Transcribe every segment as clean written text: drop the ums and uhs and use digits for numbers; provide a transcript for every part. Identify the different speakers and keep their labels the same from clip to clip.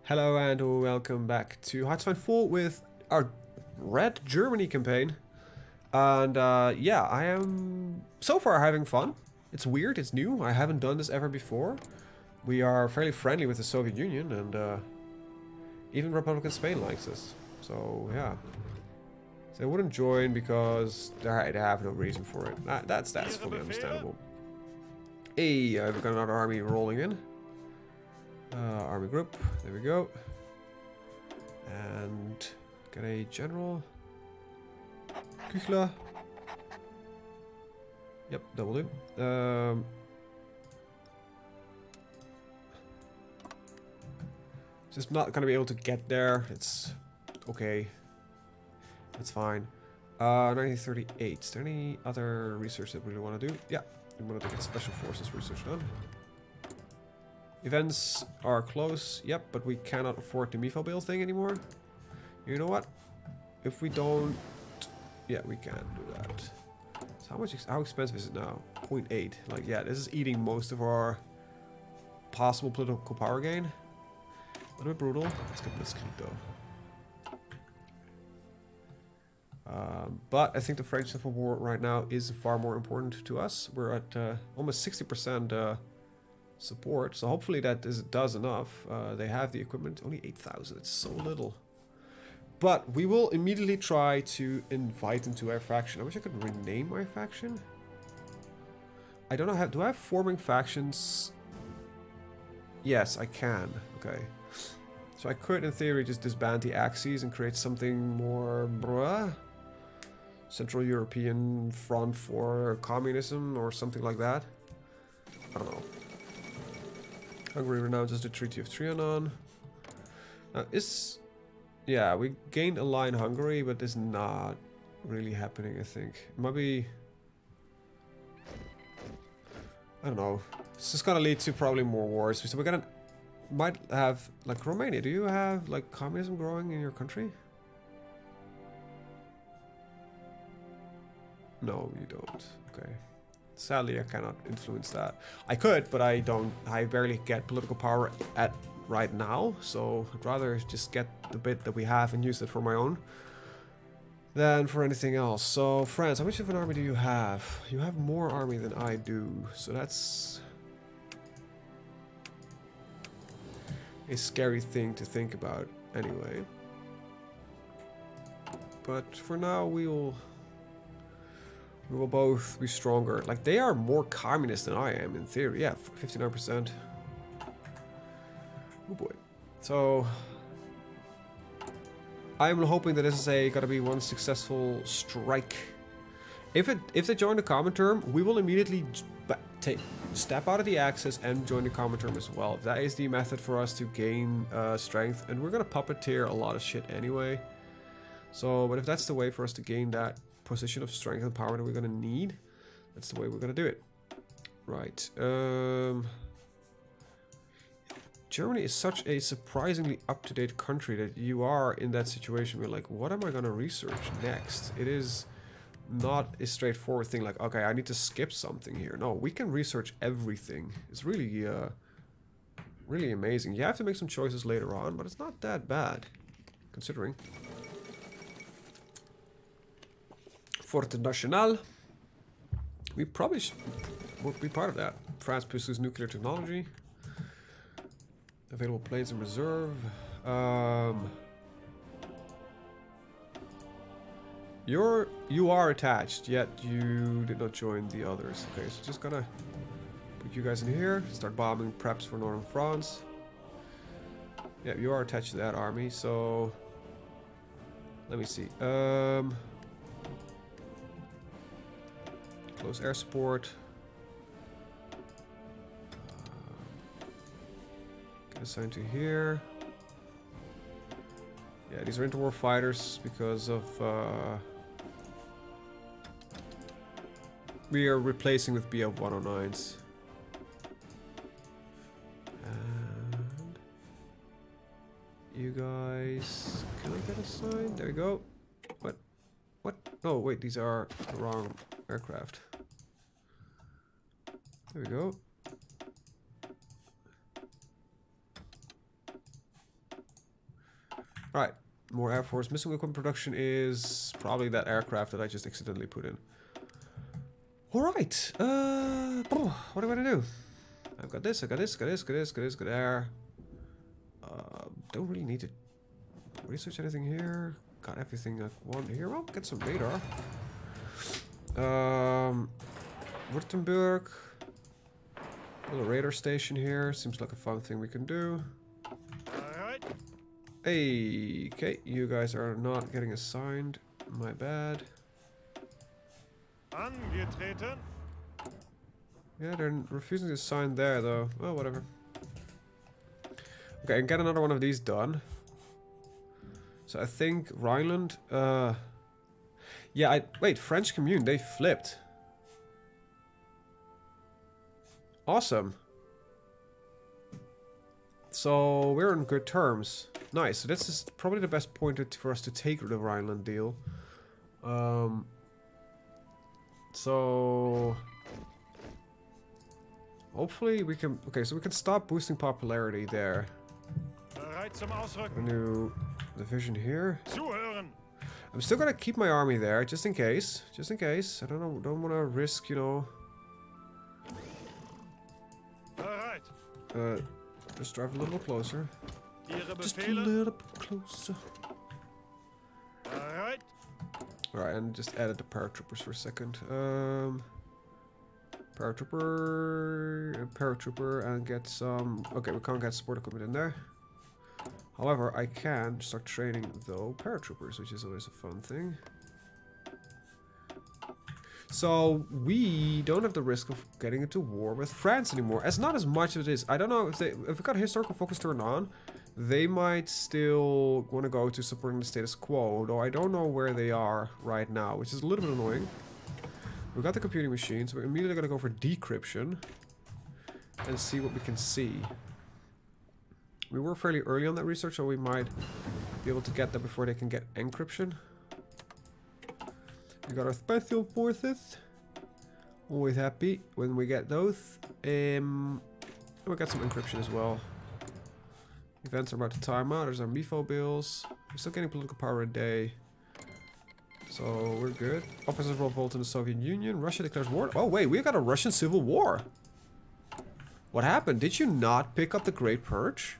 Speaker 1: Hello and welcome back to HoI4 with our Red Germany campaign. And yeah, I am so far having fun. It's weird, it's new, I haven't done this ever before. We are fairly friendly with the Soviet Union and even Republican Spain likes us. So yeah. So I wouldn't join because they have no reason for it. That's fully understandable. Hey, I've got another army rolling in. Army group, there we go. And get a general. Küchler. Yep, that will do. Just not gonna be able to get there. It's okay. That's fine. 1938. Is there any other research that we really want to do? Yeah, we want to get special forces research done. Events are close, yep, but we cannot afford the Mifo thing anymore. You know what? If we don't... Yeah, we can do that. So how expensive is it now? 0.8. Like, yeah, this is eating most of our possible political power gain. A little bit brutal. Let's get Blitzkrieg though. But I think the French Civil War right now is far more important to us. We're at almost 60% support, so hopefully that does enough. They have the equipment, only 8,000, it's so little. But we will immediately try to invite into our faction. I wish I could rename my faction. I don't know, do I have forming factions? Yes, I can. Okay. So I could, in theory, just disband the Axis and create something more... Central European Front for Communism or something like that. I don't know. Hungary renounces the Treaty of Trianon. Yeah, we gained a line Hungary, but it's not really happening, I think. It might be... I don't know. It's just gonna lead to probably more wars. So we're gonna... Might have... Like, Romania, do you have, like, communism growing in your country? No, you don't. Okay. Sadly, I cannot influence that. I could, but I don't. I barely get political power at right now, so I'd rather just get the bit that we have and use it for my own than for anything else. So, France, how much of an army do you have? You have more army than I do, so that's a scary thing to think about anyway. But for now, we will both be stronger. Like, they are more communist than I am, in theory. Yeah, 59%. Oh boy. So, I'm hoping that this is gotta be one successful strike. If they join the common term, we will immediately step out of the Axis and join the common term as well. That is the method for us to gain strength, and we're gonna puppeteer a lot of shit anyway. So, but if that's the way for us to gain that position of strength and power that we're gonna need, that's the way we're gonna do it. Right. Germany is such a surprisingly up-to-date country that you are in that situation where, like, what am I gonna research next? It is not a straightforward thing like, okay, I need to skip something here. No, we can research everything. It's really really amazing. You have to make some choices later on, but it's not that bad considering. Forte Nationale. We probably would be part of that. France pursues nuclear technology. Available planes in reserve. You are attached, yet you did not join the others. Okay, so just gonna put you guys in here. Start bombing preps for northern France. Yeah, you are attached to that army, so let me see. Close air support. Get assigned to here. Yeah, these are interwar fighters because of we are replacing with BF 109s. And you guys, can I get assigned? There we go. What? Oh wait, these are the wrong aircraft. There we go. Right. More Air Force. Missile equipment production is probably that aircraft that I just accidentally put in. Alright. What do I want to do? I've got this, I got this, got this, got this, got this, got air. Don't really need to research anything here. Got everything I want here. Well, get some radar. Württemberg. Little radar station here. Seems like a fun thing we can do.
Speaker 2: Alright.
Speaker 1: Hey, okay, you guys are not getting assigned. My bad.
Speaker 2: Angetreten.
Speaker 1: Yeah, they're refusing to sign there though. Oh, whatever. Okay, and get another one of these done. So I think Rhineland, yeah, wait, French Commune, they flipped. Awesome. So we're on good terms. Nice. So this is probably the best point for us to take the Rhineland deal. So hopefully we can. Okay, so we can stop boosting popularity there.
Speaker 2: Bereit zum
Speaker 1: A
Speaker 2: Ausrücken.
Speaker 1: new division here.
Speaker 2: Zuhören.
Speaker 1: I'm still gonna keep my army there, just in case. Just in case. I don't know. Don't want to risk, you know.
Speaker 2: Bereit.
Speaker 1: Just drive a little closer.
Speaker 2: Ihre
Speaker 1: Just a
Speaker 2: Befehle.
Speaker 1: little bit closer.
Speaker 2: Bereit.
Speaker 1: Alright, and just added the paratroopers for a second. Paratrooper, and get some. Okay, we can't get support equipment in there. However, I can start training though paratroopers, which is always a fun thing. So we don't have the risk of getting into war with France anymore. As not as much as it is. I don't know if we got historical focus turned on, they might still want to go to supporting the status quo, though I don't know where they are right now, which is a little bit annoying. We got the computing machine, so we're immediately gonna go for decryption and see what we can see. We were fairly early on that research, so we might be able to get that before they can get encryption. We got our special forces. Always happy when we get those. And we got some encryption as well. Events are about to time out. There's our MIFO bills. We're still getting political power a day. So we're good. Officers revolt in the Soviet Union. Russia declares war. Oh wait, we got a Russian civil war. What happened? Did you not pick up the Great Purge?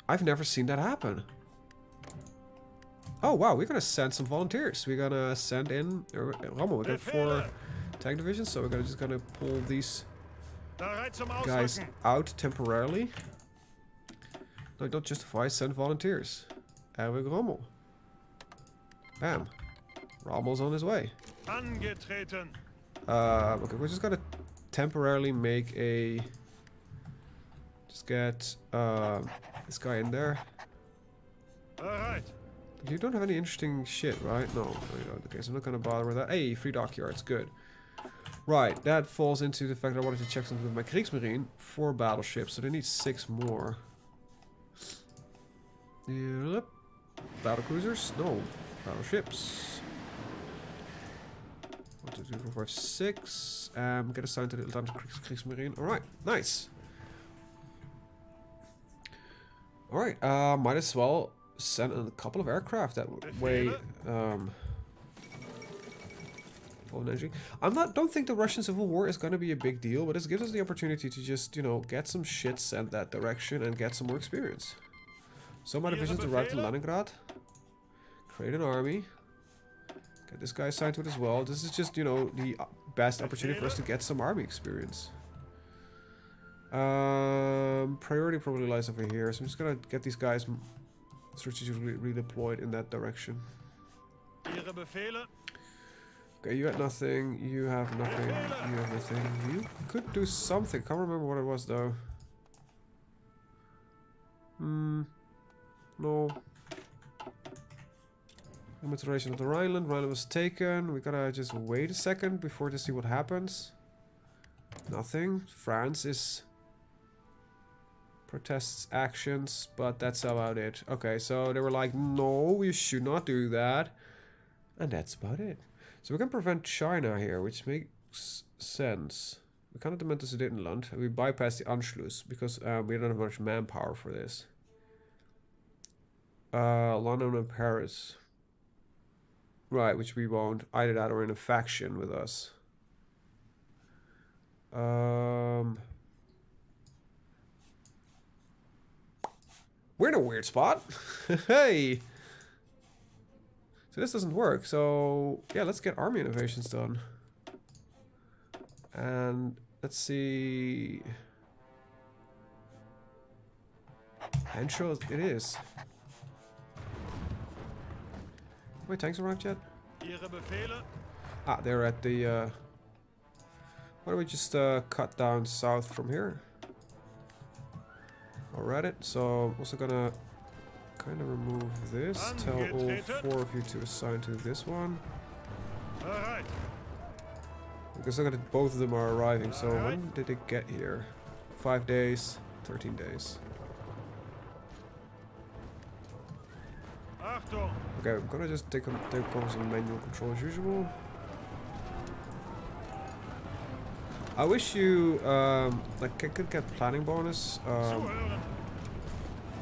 Speaker 1: I've never seen that happen. Oh wow, we're gonna send some volunteers. We're gonna send in Rommel. We got 4 tank divisions, so we're just gonna pull these
Speaker 2: Bereit zum
Speaker 1: guys
Speaker 2: Ausrücken.
Speaker 1: out temporarily. No, don't justify, send volunteers. Erwin Rommel. Bam. Rommel's on his way.
Speaker 2: Angetreten.
Speaker 1: Okay, we're just gonna temporarily make a... Just get this guy in there.
Speaker 2: Bereit.
Speaker 1: You don't have any interesting shit, right? No, you don't. Okay, so I'm not gonna bother with that. Hey, free dockyards, good. Right, that falls into the fact that I wanted to check something with my Kriegsmarine. 4 battleships, so they need 6 more. Yep. Battle cruisers? No. Battleships. 1, 2, 3, 4, 5, 6. Get assigned to the Atlantic Kriegsmarine. Alright, nice. Alright, might as well send a couple of aircraft that way. Don't think the Russian Civil War is going to be a big deal, but this gives us the opportunity to just, you know, get some shit sent that direction and get some more experience. So my divisions arrived in Leningrad. Create an army. Get this guy assigned to it as well. This is just, you know, the best opportunity for us to get some army experience. Priority probably lies over here, so I'm just gonna get these guys strategically redeployed in that direction.
Speaker 2: Ihre Befehle.
Speaker 1: Okay, you got nothing, you have nothing, you have nothing. You could do something, can't remember what it was though. No. Immaterialization of the Rhineland. Rhineland was taken. We gotta just wait a second before to see what happens. Nothing. France is... protests actions, but that's about it. Okay, so they were like, no, we should not do that. And that's about it. So we can prevent China here, which makes sense. We kind of demand this Sudetenland. We bypass the Anschluss because we don't have much manpower for this. London and Paris. Right, which we won't. Either that or in a faction with us. We're in a weird spot. Hey! So this doesn't work. So, yeah, let's get army innovations done. And let's see... Henshaw, it is. My tanks arrived yet? Ah, they're at the... Why don't we just cut down south from here? Alright, so I'm also gonna kind of remove this. Tell all 4 of you to assign to this one.
Speaker 2: Alright.
Speaker 1: Because look at both of them are arriving. So when did they get here? 5 days, 13 days. Okay, I'm gonna just take over some manual control as usual. I wish you like I could get planning bonus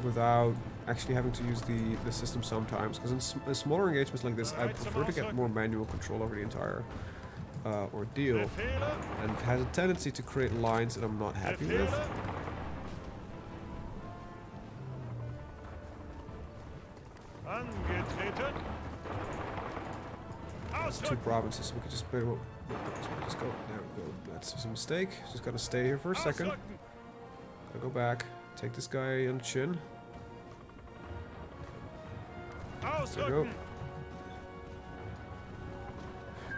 Speaker 1: without actually having to use the system sometimes. Because in smaller engagements like this, I prefer to get more manual control over the entire ordeal, and it has a tendency to create lines that I'm not happy with. It's 2 provinces. We could just play. Just go. There we go. That's a mistake. Just gotta stay here for a second. Gotta go back. Take this guy on the chin. There we go.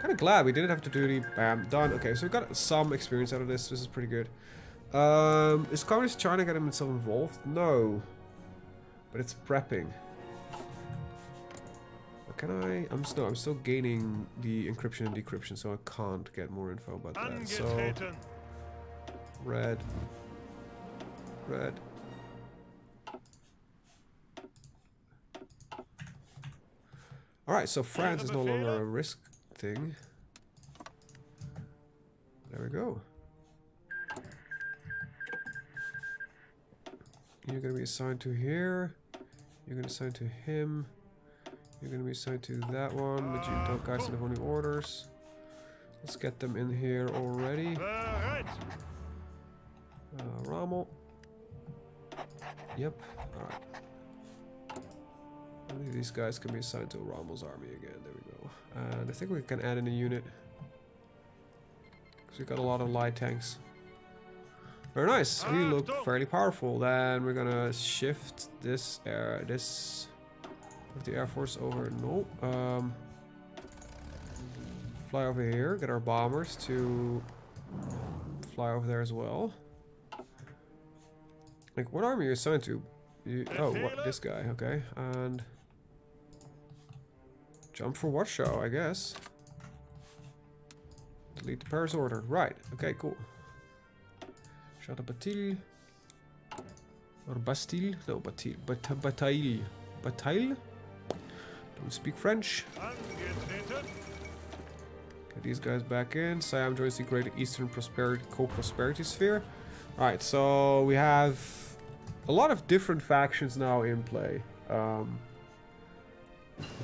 Speaker 1: Kind of glad we didn't have to do the bam done. Okay, so we got some experience out of this. This is pretty good. Is Communist China getting himself involved? No, but it's prepping. Can I? I'm still gaining the encryption and decryption, so I can't get more info about that. So red. All right, so France is no longer a risk thing. There we go. You're gonna be assigned to here. You're gonna assign to him. You're going to be assigned to that one, but you don't guys have any orders. Let's get them in here already. Rommel. Yep. Alright. Only these guys can be assigned to Rommel's army again. There we go. And I think we can add in a unit. Because we've got a lot of light tanks. Very nice. We look fairly powerful. Then we're going to shift this with the Air Force over. No. Fly over here. Get our bombers to fly over there as well. Like, what army are you assigned to? Oh, what? This guy. Okay. And jump for what show, I guess. Delete the Paris order. Right. Okay, cool. Shut up, Bastille. Or Bastille? No, Bastille. Bataille. Bataille? Don't speak French. Get these guys back in. Siam joins the Great Eastern Co-Prosperity Sphere. Alright, so we have a lot of different factions now in play.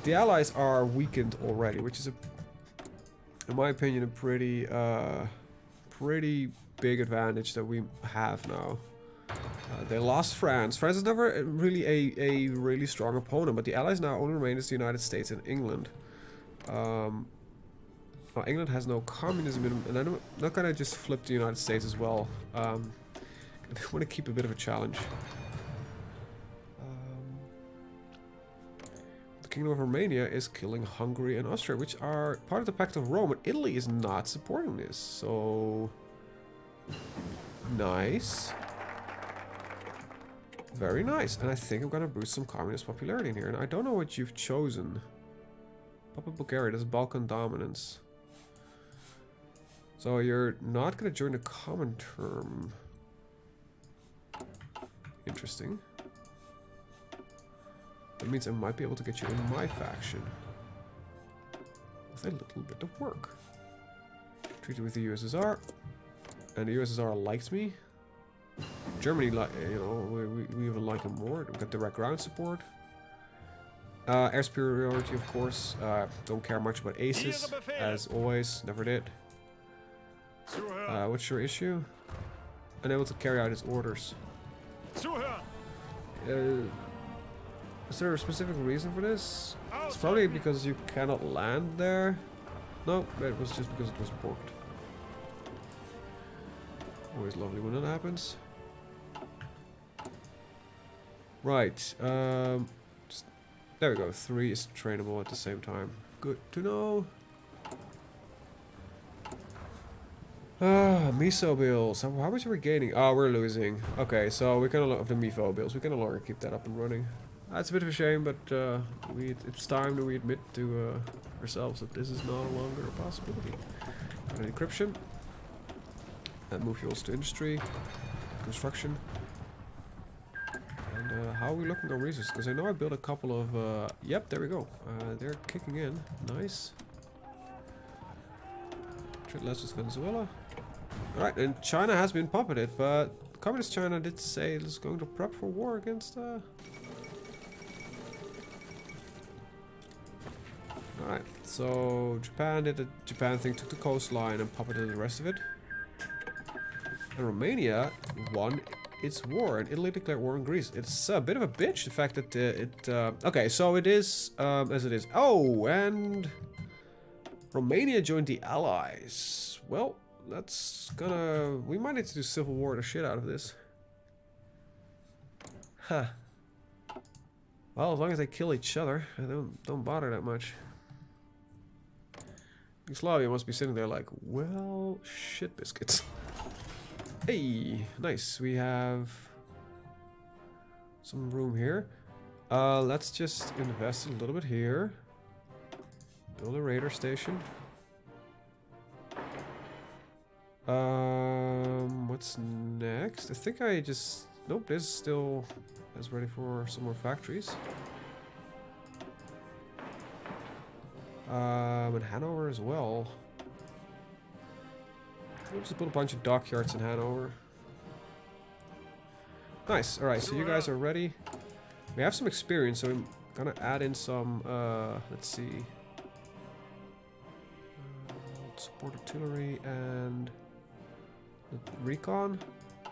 Speaker 1: The Allies are weakened already, which is, in my opinion, a pretty big advantage that we have now. They lost France. France is never really a really strong opponent, but the Allies now only remain as the United States and England. Well, England has no communism in them, and I'm not gonna just flip the United States as well. I want to keep a bit of a challenge. The Kingdom of Romania is killing Hungary and Austria, which are part of the Pact of Rome, and Italy is not supporting this. So nice. Very nice. And I think I'm gonna boost some communist popularity in here. And I don't know what you've chosen. Papa Bulgaria, that's Balkan dominance. So you're not gonna join the common term. Interesting. That means I might be able to get you in my faction. With a little bit of work. Treaty with the USSR. And the USSR likes me. Germany, like, you know, we even like them more. We've got direct ground support. Air superiority, of course. Don't care much about aces, as always. Never did.
Speaker 2: Zuhören.
Speaker 1: What's your issue? Unable to carry out his orders.
Speaker 2: Zuhören.
Speaker 1: Is there a specific reason for this? It's probably because you cannot land there. No, it was just because it was blocked. Always lovely when that happens. Right. There we go. 3 is trainable at the same time. Good to know. Miso bills. How much are we gaining? Oh, we're losing. Okay, so we can of the Mifo bills. We can no longer keep that up and running. That's a bit of a shame, but it's time that we admit to ourselves that this is no longer a possibility. An encryption. And move fuels to industry, construction. And how are we looking on resources? Because I know I built a couple of. Yep, there we go. They're kicking in. Nice. Trade less with Venezuela. Alright, and China has been puppeted, but Communist China did say it's going to prep for war against. Alright, so Japan did the Japan thing, took the coastline and puppeted the rest of it. And Romania won its war, and Italy declared war on Greece. It's a bit of a bitch, the fact that okay, so it is as it is. Oh, and Romania joined the Allies. Well, that's gonna... We might need to do civil war the shit out of this. Huh. Well, as long as they kill each other, I don't bother that much. Yugoslavia must be sitting there like, well, shit biscuits. Hey, nice. We have some room here. Let's just invest a little bit here. Build a radar station. What's next? I think I just... Nope, this still is ready for some more factories. And Hanover as well. We'll just build a bunch of dockyards in Hanover. Nice. Alright, so you guys are ready. We have some experience, so I'm gonna add in some, let's see. Support artillery and recon. I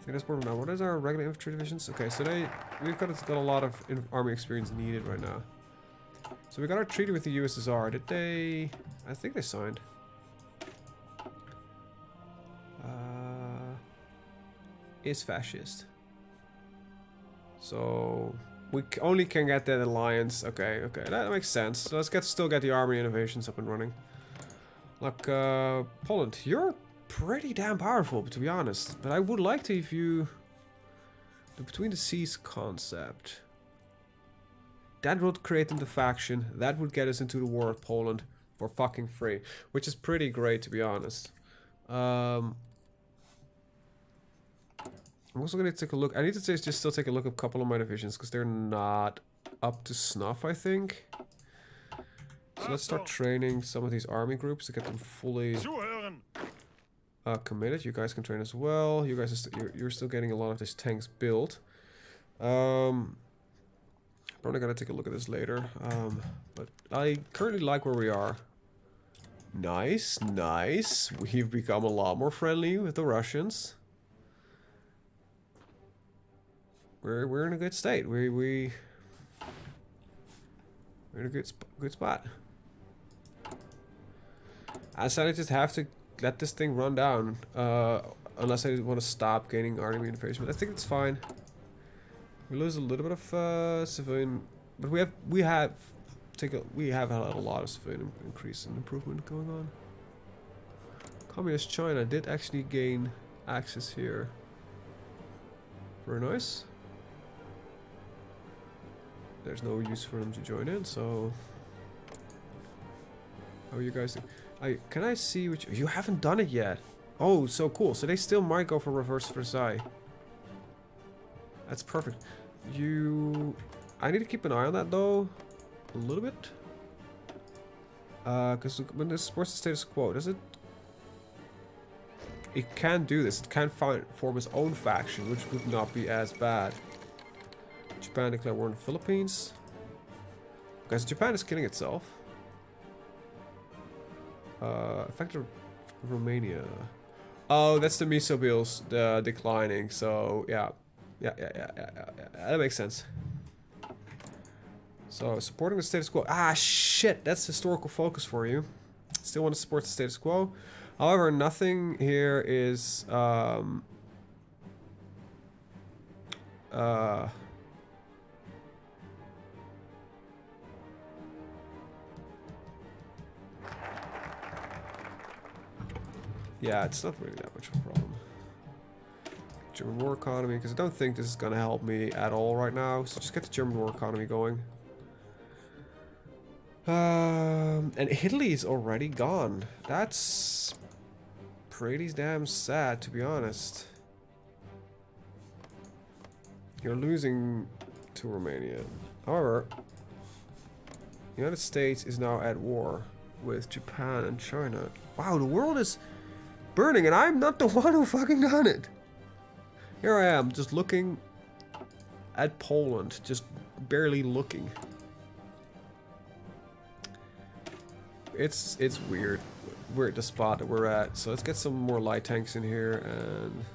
Speaker 1: think that's more now. What is our regular infantry divisions? Okay, so we've got a lot of army experience needed right now. So we got our treaty with the USSR. Did they? I think they signed. Is fascist. So we only can get that alliance. Okay, okay, that makes sense. So let's still get the army innovations up and running. Like Poland, you're pretty damn powerful, to be honest. But I would like to view the Between the Seas concept. That would create the faction. That would get us into the war with Poland for fucking free, which is pretty great, to be honest. I'm also going to take a look. I need to just still take a look at a couple of my divisions because they're not up to snuff, I think. So let's start training some of these army groups to get them fully committed. You guys can train as well. You guys are you're still getting a lot of these tanks built. Probably gonna take a look at this later. But I currently like where we are. Nice, nice. We've become a lot more friendly with the Russians. We're in a good state. We're in a good spot. I decided to just have to let this thing run down, unless I want to stop gaining army invasion. But I think it's fine. We lose a little bit of civilian, but we have had a lot of civilian increase and improvement going on. Communist China did actually gain access here. Very nice. There's no use for them to join in, so how are you guys doing? Can I see which you haven't done it yet? Oh, so cool. So they still might go for reverse Versailles. That's perfect. I need to keep an eye on that though, a little bit. Because when this supports the status quo, does it? It can do this. It can form its own faction, which would not be as bad. Japan declare war on the Philippines. Guys, Japan is killing itself. Affected Romania. Oh, that's the miso bills declining. So yeah. Yeah. That makes sense. So supporting the status quo. Ah, shit. That's historical focus for you. Still want to support the status quo. However, nothing here is yeah, it's not really that much of a problem. German war economy, because I don't think this is going to help me at all right now. So just get the German war economy going. And Italy is already gone. That's pretty damn sad, to be honest. You're losing to Romania. However, the United States is now at war with Japan and China. Wow, the world is burning and I'm not the one who fucking done it. Here I am, just looking at Poland, just barely looking. It's weird. We're at the spot that we're at. So let's get some more light tanks in here and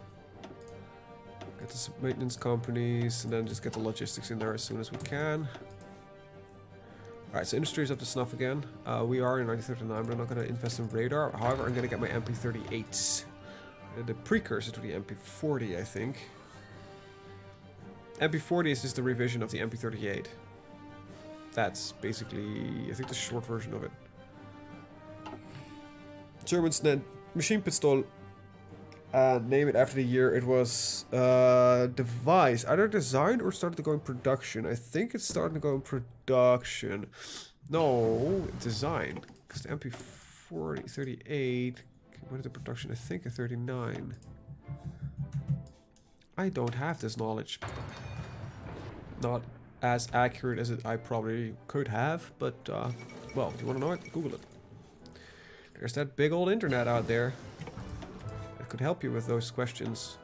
Speaker 1: get the maintenance companies and then just get the logistics in there as soon as we can. Alright, so industry is up to snuff again. We are in 1939, but I'm not going to invest in radar. However, I'm going to get my MP38s. The precursor to the MP40, I think. MP40 is just the revision of the MP38. That's basically, I think, the short version of it. Germans named machine pistol. Name it after the year it was devised. Either designed or started to go in production. I think it's starting to go in production. No, designed. Because the MP40, 38... When is the production? I think a 39. I don't have this knowledge. Not as accurate as I probably could have, but well, if you want to know it, Google it. There's that big old internet out there that could help you with those questions.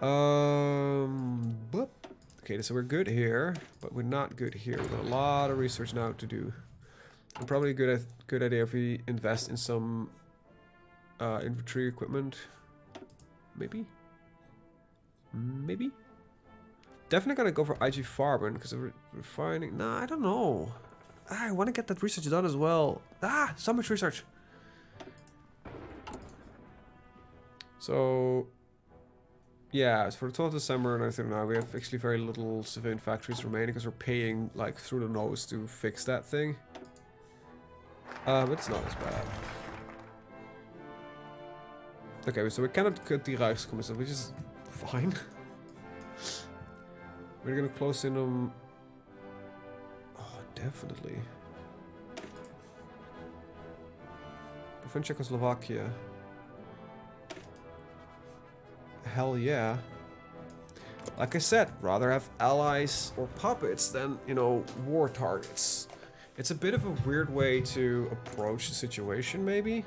Speaker 1: Boop. Okay, so we're good here, but we're not good here. We've got a lot of research now to do. And probably a good idea if we invest in some infantry equipment. Maybe? Maybe? Definitely gonna go for IG Farben because of refining. Nah, I don't know. I want to get that research done as well. Ah, so much research. So, yeah, for the 12th of December, and I think now we have actually very little civilian factories remaining because we're paying like through the nose to fix that thing. But it's not as bad. Okay, so we cannot cut the Rijkscommissaris, which is fine. We're gonna close in on... Oh, definitely. Defend Czechoslovakia. Hell yeah. Like I said, rather have allies or puppets than, you know, war targets. It's a bit of a weird way to approach the situation, maybe.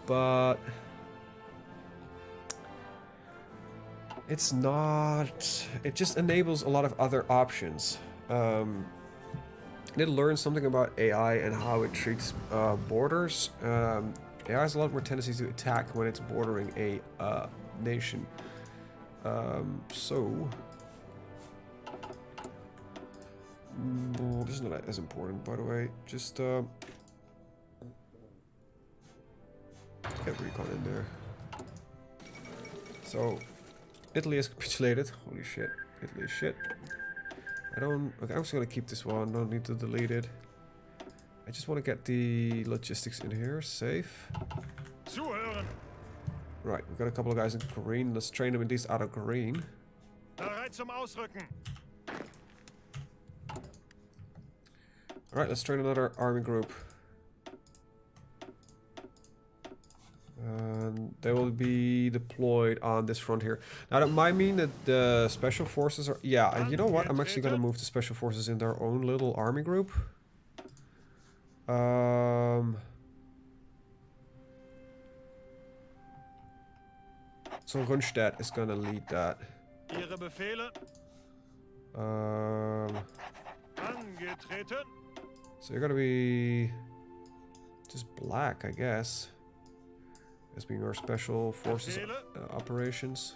Speaker 1: But... it's not... It just enables a lot of other options. I did learn something about AI and how it treats borders. AI has a lot more tendency to attack when it's bordering a nation. So... this is not as important, by the way. Just get recon in there. So... Italy has capitulated. Holy shit. Italy is shit. Okay, I'm just gonna keep this one. Don't need to delete it. I just want to get the logistics in here. Safe.
Speaker 2: Zuhören.
Speaker 1: Right, we've got a couple of guys in green. Let's train them at least out of green.
Speaker 2: Bereit zum Ausrücken.
Speaker 1: Alright, let's train another army group. And they will be deployed on this front here. Now that might mean that the special forces are... Yeah, and you know what? I'm actually going to move the special forces in their own little army group. So Rundstedt is going to lead that.
Speaker 2: Ihre Befehle. Angetreten.
Speaker 1: So you're gonna be just black, I guess. As being our special forces operations.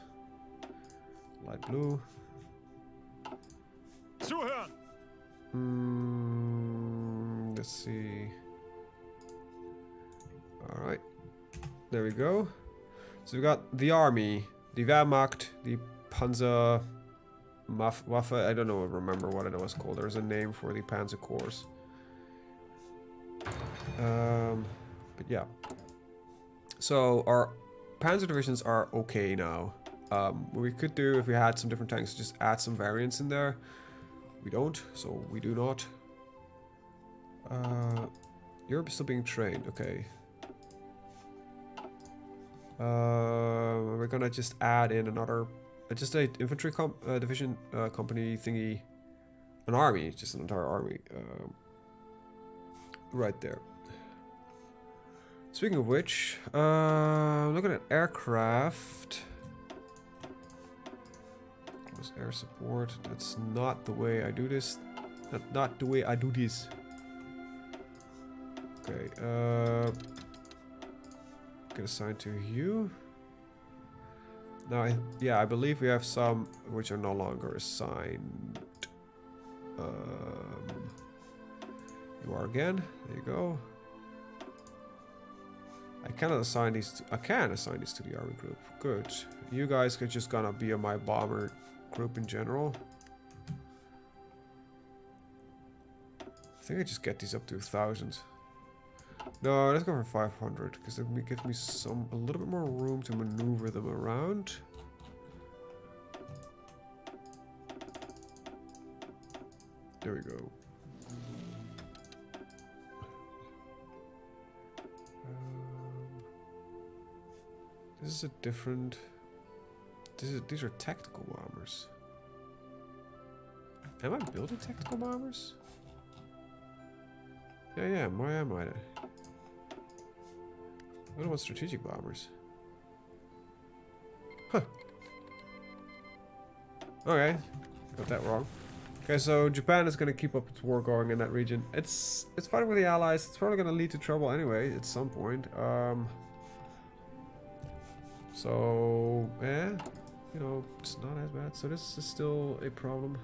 Speaker 1: Light blue.
Speaker 2: Zuhören.
Speaker 1: Let's see. Alright. There we go. So we got the army, the Wehrmacht, the Panzer Waffe. I don't know, remember what it was called. There's a name for the Panzer Corps. But yeah. So our Panzer divisions are okay now. What we could do if we had some different tanks, just add some variants in there. We don't, so we do not. You're still being trained, okay. We're gonna just add in another, just a infantry division company thingy, an army, just an entire army, right there. Speaking of which, looking at aircraft. Close air support. That's not the way I do this. That's not the way I do this. Okay, get assigned to you. Now, yeah, I believe we have some which are no longer assigned. You are again. There you go. I cannot assign these. I can assign these to the army group. Good. You guys could just gonna be on my bomber group in general. I think I just get these up to 1,000. No, let's go for 500 because it gives me a little bit more room to maneuver them around. There we go. This is a different. These are tactical bombers. Am I building tactical bombers? Yeah. Why am I? I don't want strategic bombers. Huh. Okay, got that wrong. Okay, so Japan is going to keep up its war going in that region. It's fighting with the Allies. It's probably going to lead to trouble anyway at some point. So yeah, you know, it's not as bad. So this is still a problem.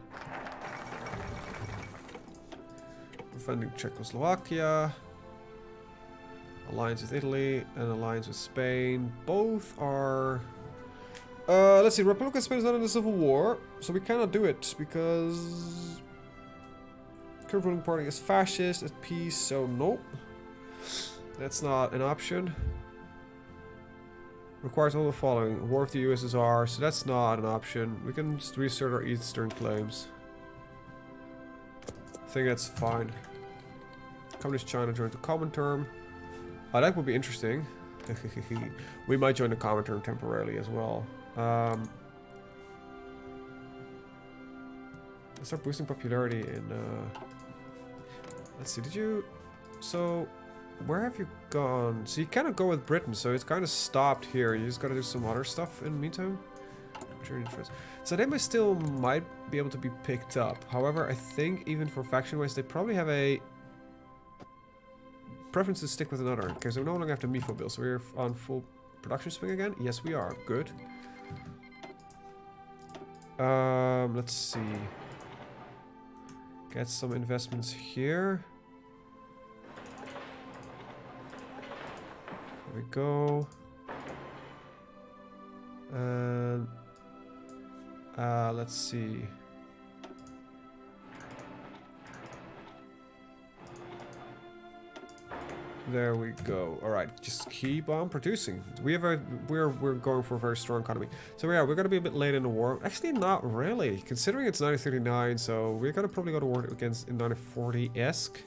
Speaker 1: Defending Czechoslovakia. Alliance with Italy and alliance with Spain. Both are... let's see, Republic of Spain is not in the Civil War, so we cannot do it because... current ruling party is fascist, at peace, so nope. That's not an option. Requires all the following. War with the USSR, so that's not an option. We can just reassert our eastern claims. I think that's fine. Communist China joined the Comintern. Oh, that would be interesting. We might join the Comintern temporarily as well. Let's start boosting popularity in... let's see, did you... So, where have you gone? So you kind of go with Britain, so it's kind of stopped here. You just gotta do some other stuff in the meantime. So they might be able to be picked up. However, I think even for faction-wise, they probably have a... preference to stick with another. Okay, so we no longer have the MIFO bill, so we're on full production swing again? Yes, we are. Good. Let's see. Get some investments here. There we go. And let's see. There we go. All right, just keep on producing. We're going for a very strong economy. So yeah, we're gonna be a bit late in the war. Actually, not really, considering it's 1939. So we're gonna probably go to war against in 1940-esque,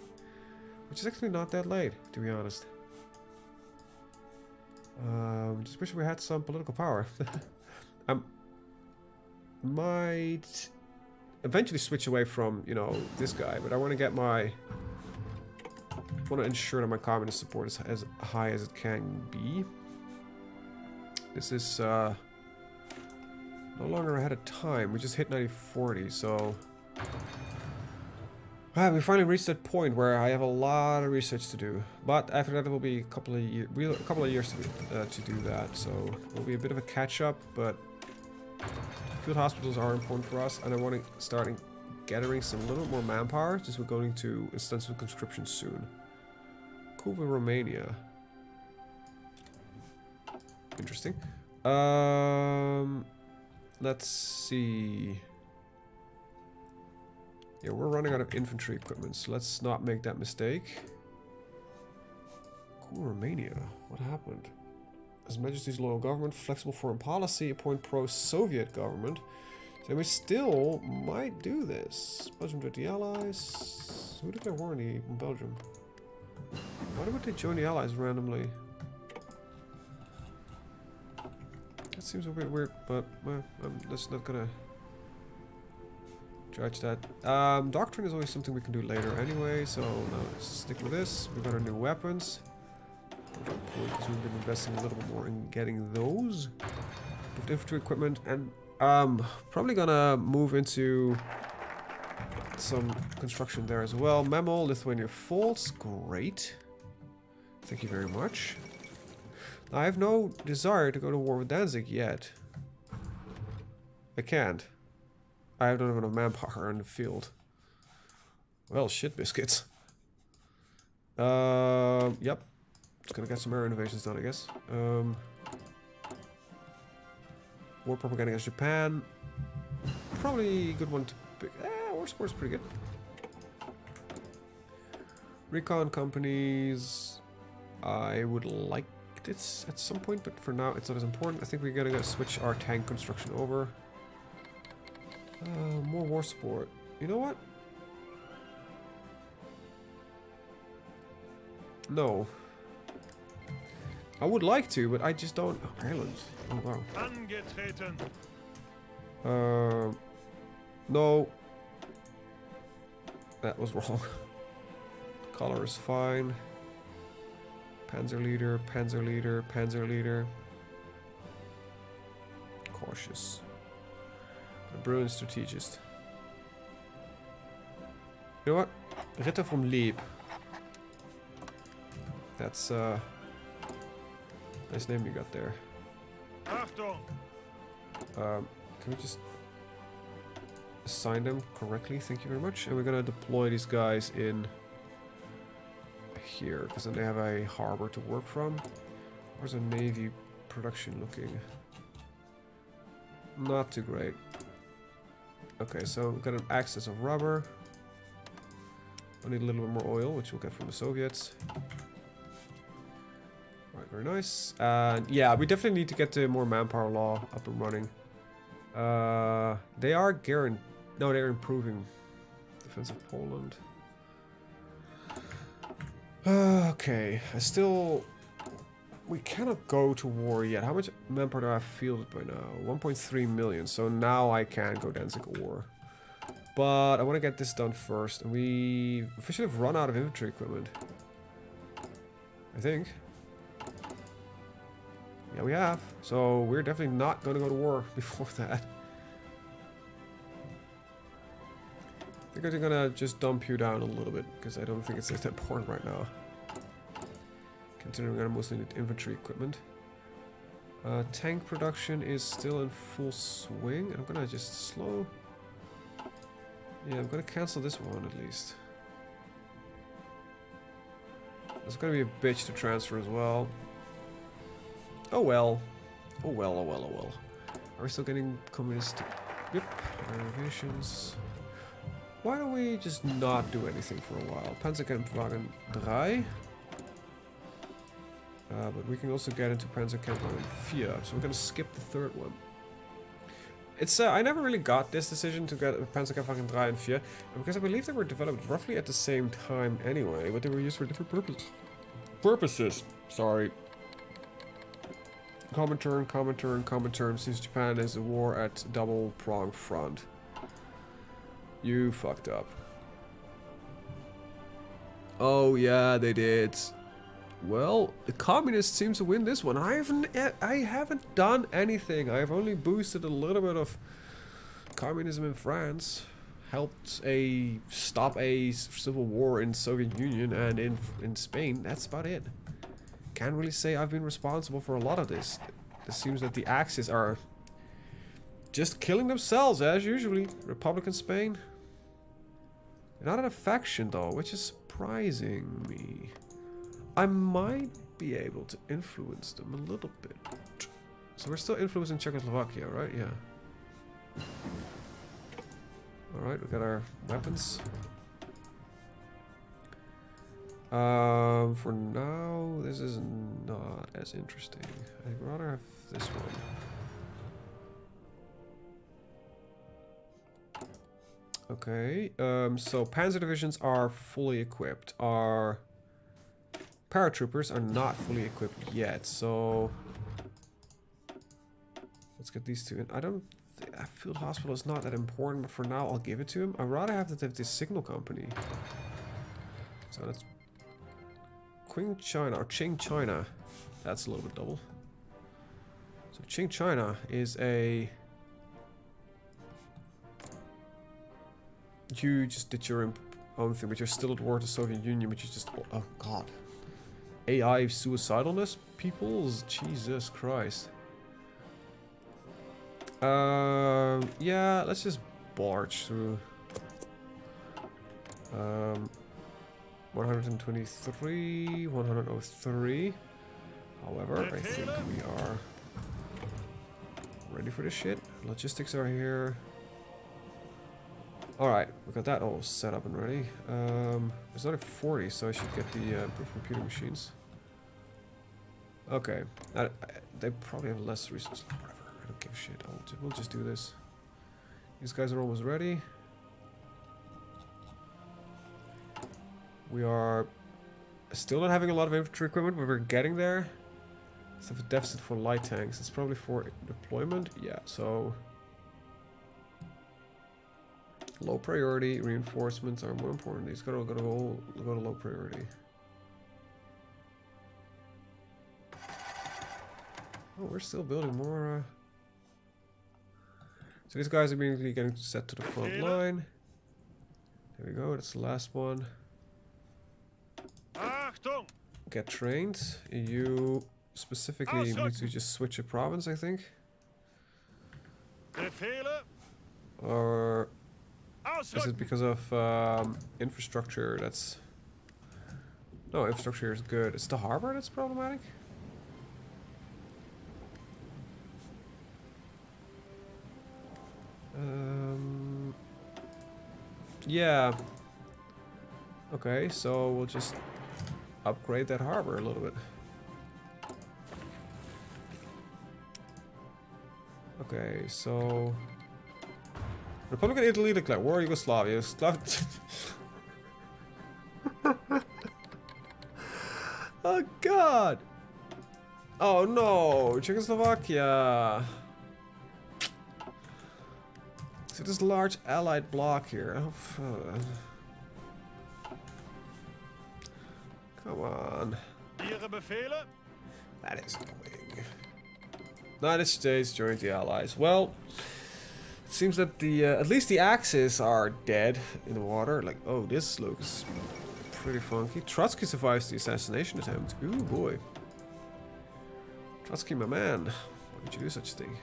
Speaker 1: which is actually not that late, to be honest. Just wish we had some political power. I might eventually switch away from, you know, this guy, but I want to get my... want to ensure that my communist support is as high as it can be. This is no longer ahead of time. We just hit 1940, so Ah, we finally reached that point where I have a lot of research to do, but after that it will be a couple of years to do that. So it will be a bit of a catch up, but field hospitals are important for us, and I want to start gathering some little bit more manpower, since we're going to extensive conscription soon. Cuba, Romania. Interesting. Let's see. Yeah, we're running out of infantry equipment, so let's not make that mistake. Cool, Romania. What happened? His Majesty's loyal government, flexible foreign policy, appoint pro-Soviet government. So we still might do this. Belgium joined the Allies. Who did they war in Belgium? Why would they join the Allies randomly? That seems a bit weird, but well, I'm just not gonna judge that. Doctrine is always something we can do later anyway, so now let's stick with this. We've got our new weapons. Because we've been investing a little bit more in getting those. With infantry equipment, and probably gonna move into some construction there as well. Memo, Lithuania falls. Great. Thank you very much. Now, I have no desire to go to war with Danzig yet. I can't. I don't have enough manpower in the field. Well, shit biscuits. Yep. Just gonna get some air innovations done, I guess. War propaganda against Japan. Probably a good one to pick. War sport's pretty good. Recon companies. I would like this at some point, but for now it's not as important. I think we're gonna switch our tank construction over. More war sport. You know what? No. I would like to, but I just don't. Oh, Ireland. Oh wow.
Speaker 2: Angetreten.
Speaker 1: No. That was wrong. Color is fine. Panzer leader, Panzer leader, Panzer leader. Cautious. A brilliant strategist. You know what? Ritter from Leeb. That's nice name you got there.
Speaker 2: Achtung.
Speaker 1: Can we just assign them correctly? Thank you very much. And we're gonna deploy these guys in here, because then they have a harbor to work from. Where's a navy production looking? Not too great. Okay, so we've got an excess of rubber. I need a little bit more oil, which we'll get from the Soviets. Right, very nice. And yeah, we definitely need to get the more manpower law up and running. They are guaranteed. No, they're improving. Defense of Poland. Okay, we cannot go to war yet. How much manpower do I have fielded by now? 1.3 million. So now I can go Danzig war. But I want to get this done first. And we officially have run out of infantry equipment. I think. Yeah, we have. So we're definitely not going to go to war before that. I think I'm gonna just dump you down a little bit, because I don't think it's that important right now. Considering I mostly need infantry equipment. Tank production is still in full swing. I'm gonna just slow. Yeah, I'm gonna cancel this one at least. It's gonna be a bitch to transfer as well. Oh well. Oh well, oh well, oh well. Are we still getting communist? Yep. Renovations. Why don't we just not do anything for a while? Panzerkampfwagen 3. But we can also get into Panzerkampfwagen 4. So we're gonna skip the third one. It's I never really got this decision to get Panzerkampfwagen 3 and 4, because I believe they were developed roughly at the same time anyway, but they were used for different purposes. Sorry. Common turn, since Japan is a war at double-pronged front. You fucked up. Oh yeah, they did. Well, the communists seem to win this one. I haven't done anything. I've only boosted a little bit of communism in France. helped stop a civil war in Soviet Union and in Spain. That's about it. Can't really say I've been responsible for a lot of this. It seems that the Axis are just killing themselves as usually. Republican Spain. They're not in a faction though, which is surprising me. I might be able to influence them a little bit. So we're still influencing Czechoslovakia, right? Yeah. Alright, we got our weapons. For now, this is not as interesting. I'd rather have this one. Okay, so panzer divisions are fully equipped. Our paratroopers are not fully equipped yet, so let's get these two in. I don't think that field hospital is not that important, but for now I'll give it to him. I'd rather have this signal company. So that's Qing China or Qing China. That's a little bit double. So Qing China is a... You just did your own thing, but you're still at war with the Soviet Union, but you just... Oh god. AI suicidalness? Peoples? Jesus Christ. Yeah, let's just barge through. 123, 103. However, I think we are ready for this shit. Logistics are here. Alright, we got that all set up and ready. There's only 40, so I should get the improved computing machines. Okay, they probably have less resources. Whatever, I don't give a shit. We'll just do this. These guys are almost ready. We are still not having a lot of infantry equipment, but we're getting there. So a deficit for light tanks. It's probably for deployment. Yeah, so low priority reinforcements are more important. These gotta go to low priority. Oh, we're still building more. So these guys are immediately getting set to the front line. There we go. That's the last one.
Speaker 2: Achtung!
Speaker 1: Get trained. You specifically need to just switch a province, I think.
Speaker 2: Befehle.
Speaker 1: Or is it because of infrastructure that's... No, infrastructure is good. It's the harbor that's problematic? Yeah. Okay, so we'll just upgrade that harbor a little bit. Okay, so Republic of Italy declared war Yugoslavia. Oh god! Oh no, Czechoslovakia. So this large allied block here. Oh, come on.
Speaker 2: Ihre Befehle?
Speaker 1: That is annoying. United States joined the Allies. Well, it seems that the at least the Axis are dead in the water. Like, oh, this looks pretty funky. Trotsky survives the assassination attempt. Ooh boy. Trotsky, my man. Why would you do such a thing?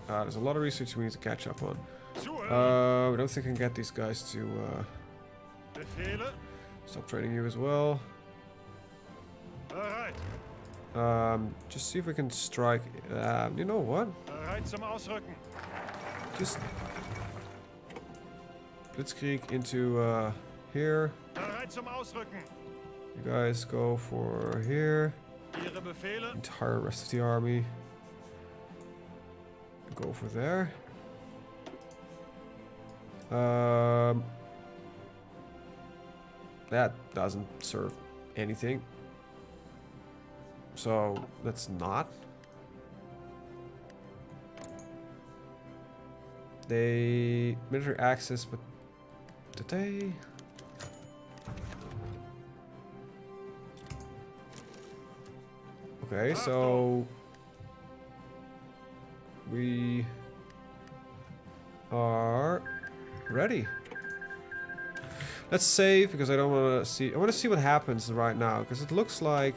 Speaker 1: There's a lot of research we need to catch up on. I don't think I can get these guys to stop training you as well. Just see if we can strike. You know what? Just blitzkrieg into here. You guys go for here. Entire rest of the army. Go for there. That doesn't serve anything. So let's not. They military access, but did they? Okay, so we are ready. Let's save because I don't want to see. I want to see what happens right now because it looks like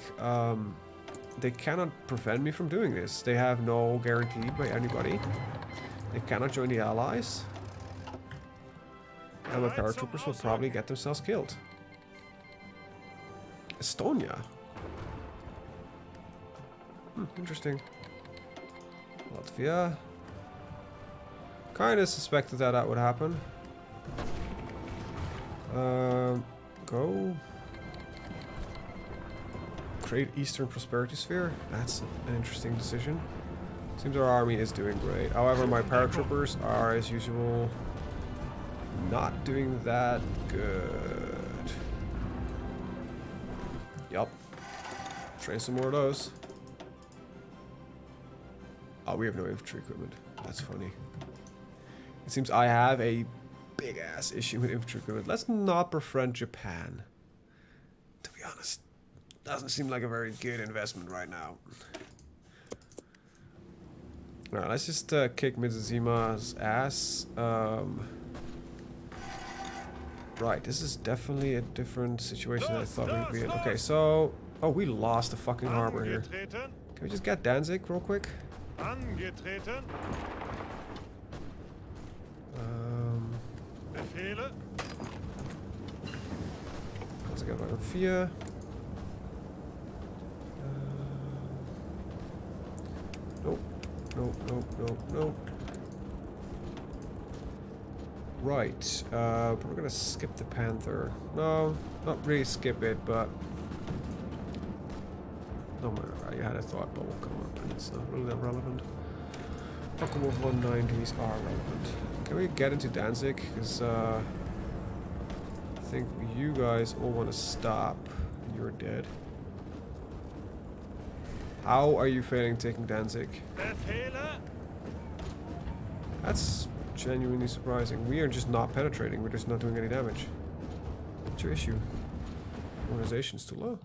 Speaker 1: they cannot prevent me from doing this. They have no guarantee by anybody. They cannot join the allies. And my paratroopers will probably get themselves killed. Estonia. Interesting. Latvia. Kinda suspected that that would happen. Go. Create Eastern Prosperity Sphere. That's an interesting decision. Seems our army is doing great. However, my paratroopers are, as usual, not doing that good. Yup. Train some more of those. Oh, we have no infantry equipment. That's funny. It seems I have a big-ass issue with infantry equipment. Let's not befriend Japan. To be honest, doesn't seem like a very good investment right now. Alright, let's just kick Mitsuzima's ass. Right, this is definitely a different situation than I thought we'd be in. Okay, so... Oh, we lost the fucking harbor here. Can we just get Danzig real quick?
Speaker 2: Befehle.
Speaker 1: Let's get HoI4. Nope. Nope, nope, nope, nope. Right, but we're gonna skip the Panther. No, not really skip it, but... No matter, I had a thought bubble come up and it's not really that relevant. Fucking Wolf 190s are relevant. Can we get into Danzig? Because I think you guys all want to stop. You're dead. How are you failing taking Danzig? That's genuinely surprising. We are just not penetrating. We're just not doing any damage. What's your issue? Organization's too low.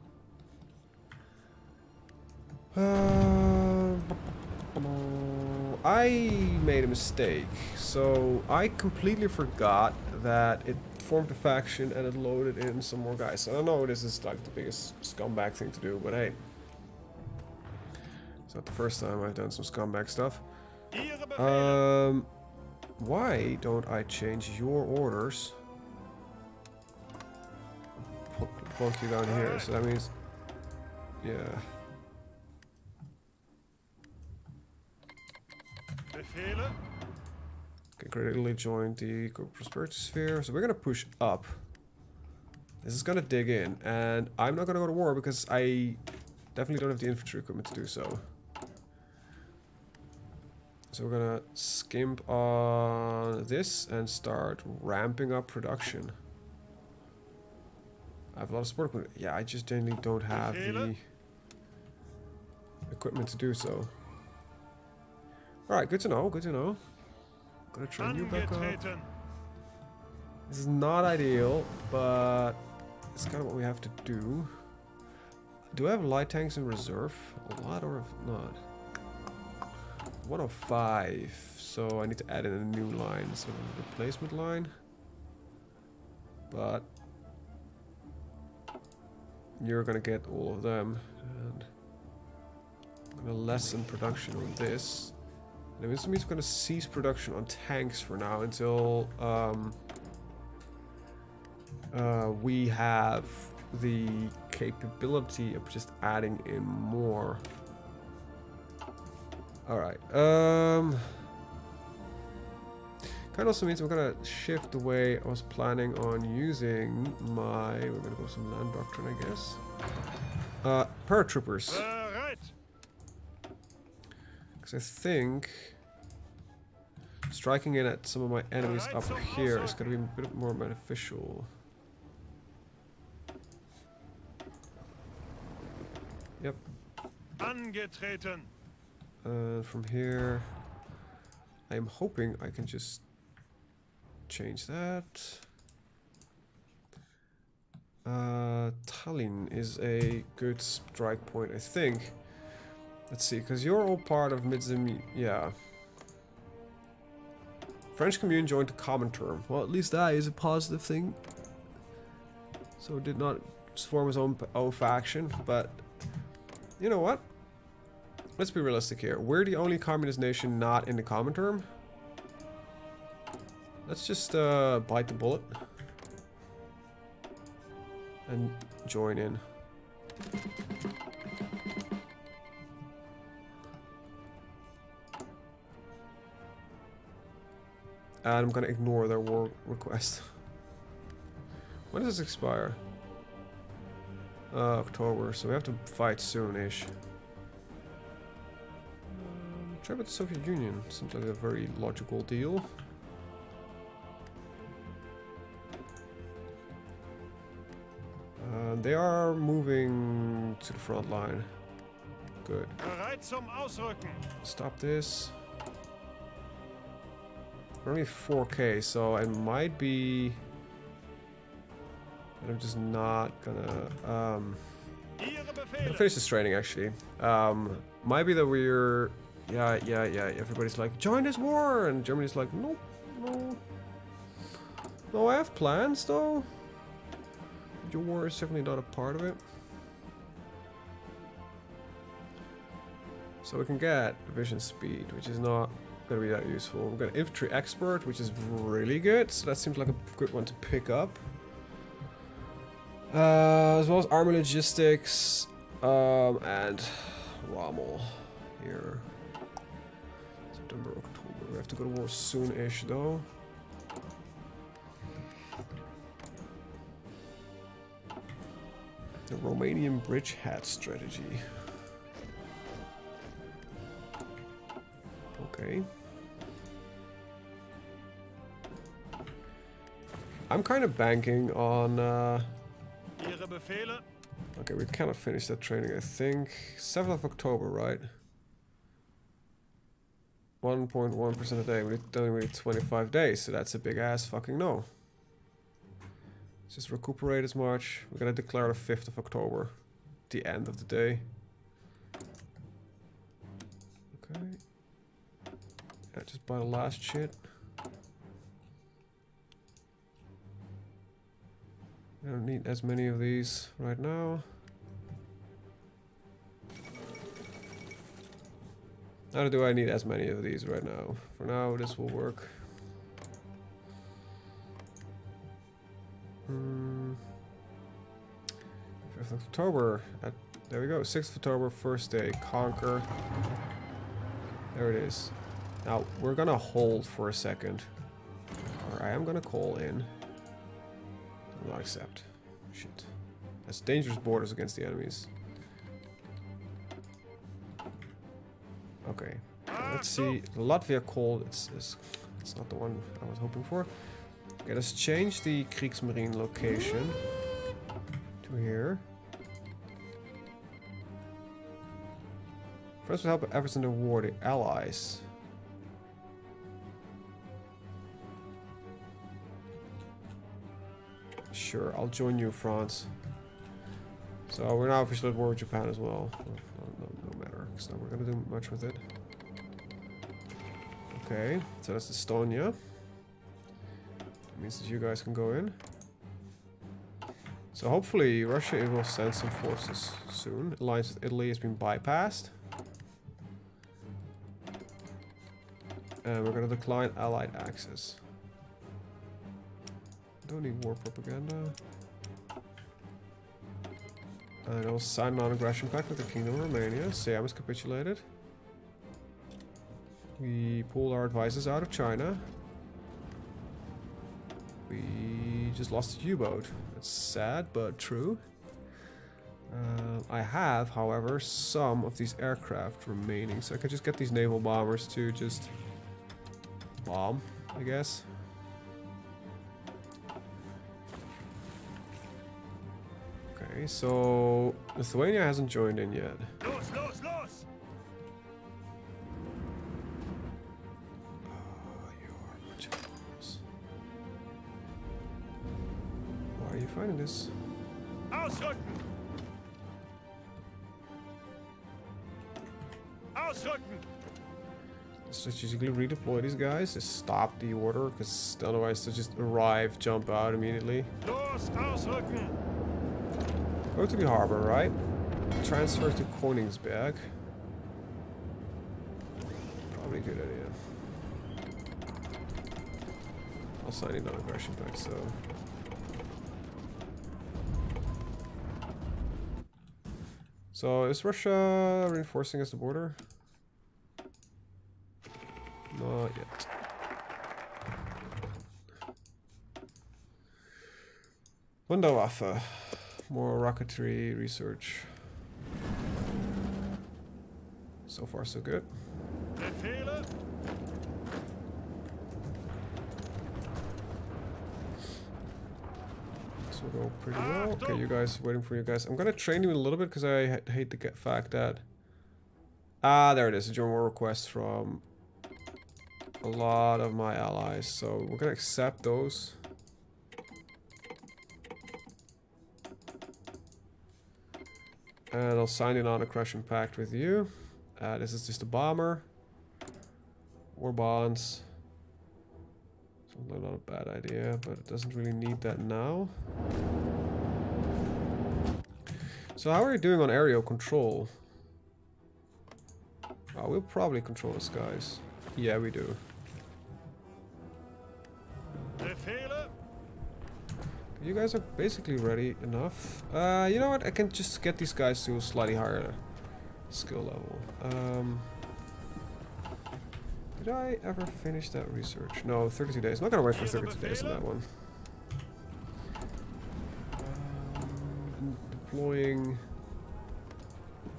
Speaker 1: I made a mistake. So I completely forgot that it formed a faction and it loaded in some more guys. So I know this is like the biggest scumbag thing to do, but hey. It's not the first time I've done some scumbag stuff. Why don't I change your orders? Plunk you down here, so that means... Yeah. Okay, critically joined the prosperity sphere, so we're gonna push up. This is gonna dig in, and I'm not gonna go to war because I definitely don't have the infantry equipment to do so. So we're gonna skimp on this and start ramping up production. I have a lot of support equipment. Yeah, I just genuinely don't have the equipment to do so. Alright, good to know, good to know. Gonna train you back up. This is not ideal, but it's kind of what we have to do. Do I have light tanks in reserve? A lot or not? 105, so I need to add in a new line, so a replacement line. But you're gonna get all of them, and I'm gonna lessen production on this. And this means we're gonna cease production on tanks for now until we have the capability of just adding in more. Alright, kind of also means we're gonna shift the way I was planning on using my... We're gonna go some land doctrine, I guess. Paratroopers. Because I think striking in at some of my enemies up here is gonna be a bit more beneficial. Yep.
Speaker 2: Angetreten.
Speaker 1: From here, I am hoping I can just change that. Tallinn is a good strike point, I think. Let's see, because you're all part of Midzim. Yeah. French commune joined the common term. Well, at least that is a positive thing. So it did not form his own faction, but you know what? Let's be realistic here. We're the only communist nation not in the common term. Let's just bite the bullet and join in. And I'm gonna ignore their war request. When does this expire? October, so we have to fight soon-ish. Try about the Soviet Union. Seems like a very logical deal. They are moving to the front line. Good.
Speaker 2: Bereit zum Ausrücken.
Speaker 1: Stop this. We're only 4K, so it might be... I'm just not gonna... I'm gonna finish this training, actually. Might be that we're... Yeah, everybody's like, join this war! And Germany's like, nope, no. No, I have plans, though. Your war is definitely not a part of it. So we can get division speed, which is not gonna be that useful. We've got infantry expert, which is really good, so that seems like a good one to pick up. As well as army logistics, and Rommel here. September, October. We have to go to war soon-ish, though. The Romanian bridgehead strategy. Okay. I'm kind of banking on... Okay, we cannot finish that training, I think. 7th of October, right? 1.1% a day. We need 25 days, so that's a big ass fucking no. Let's just recuperate as much. We're gonna declare the 5th of October. The end of the day. Okay. Yeah, just buy the last shit. I don't need as many of these right now. Neither do I need as many of these right now. For now, this will work. 5th of October. There we go. 6th of October, first day. Conquer. There it is. Now, we're gonna hold for a second. Or I am gonna call in. Do not accept. Shit. That's dangerous borders against the enemies. Okay. Let's see. Latvia called. It's not the one I was hoping for. Okay, let's change the Kriegsmarine location to here. France will help efforts in the war, the Allies. Sure, I'll join you, France. So we're now officially at war with Japan as well. No matter, because now we're gonna do much with it. Okay, so that's Estonia. That means that you guys can go in. So hopefully Russia will send some forces soon. Alliance with Italy has been bypassed. And we're gonna decline Allied access. Don't need war propaganda. And I'll sign a non-aggression pact with the Kingdom of Romania. Siam has capitulated. We pulled our advisors out of China. We just lost a U-boat. That's sad, but true. I have, however, some of these aircraft remaining, so I could just get these naval bombers to just bomb, I guess. Okay, so Lithuania hasn't joined in yet.
Speaker 2: Los, los, los!
Speaker 1: You are a bunch of bombs. Why are you fighting this?
Speaker 2: Ausrücken! Ausrücken!
Speaker 1: strategically redeploy these guys to stop the order, because otherwise they'll just arrive, jump out immediately.
Speaker 2: Los, ausrücken!
Speaker 1: Go to the harbor, right? Transfer to Koningsberg. Probably a good idea. I'll sign in non-aggression pact, so... So, is Russia reinforcing us the border? Not yet. Wunderwaffe. More rocketry research. So far, so good.
Speaker 2: Befehle!
Speaker 1: This will go pretty well. Okay, you guys, waiting for you guys. I'm gonna train you a little bit because I hate the fact that... Ah, there it is. A German request from a lot of my allies. So we're gonna accept those. And I'll sign in on a crushing pact with you. This is just a bomber. War bonds. Not a bad idea, but it doesn't really need that now. So how are we doing on aerial control? Oh, we'll probably control the skies. Yeah, we do.
Speaker 2: Befehle!
Speaker 1: You guys are basically ready enough. You know what? I can just get these guys to a slightly higher skill level. Did I ever finish that research? No, 32 days. I'm not gonna wait for 32 days on that one. Deploying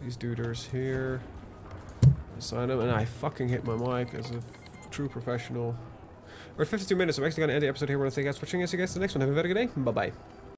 Speaker 1: these duders here. Assign them, and I fucking hit my mic as a true professional. We're at 52 minutes. I'm actually gonna end the episode here. I want to thank you guys for watching. See you guys in the next one. Have a very good day. Bye bye.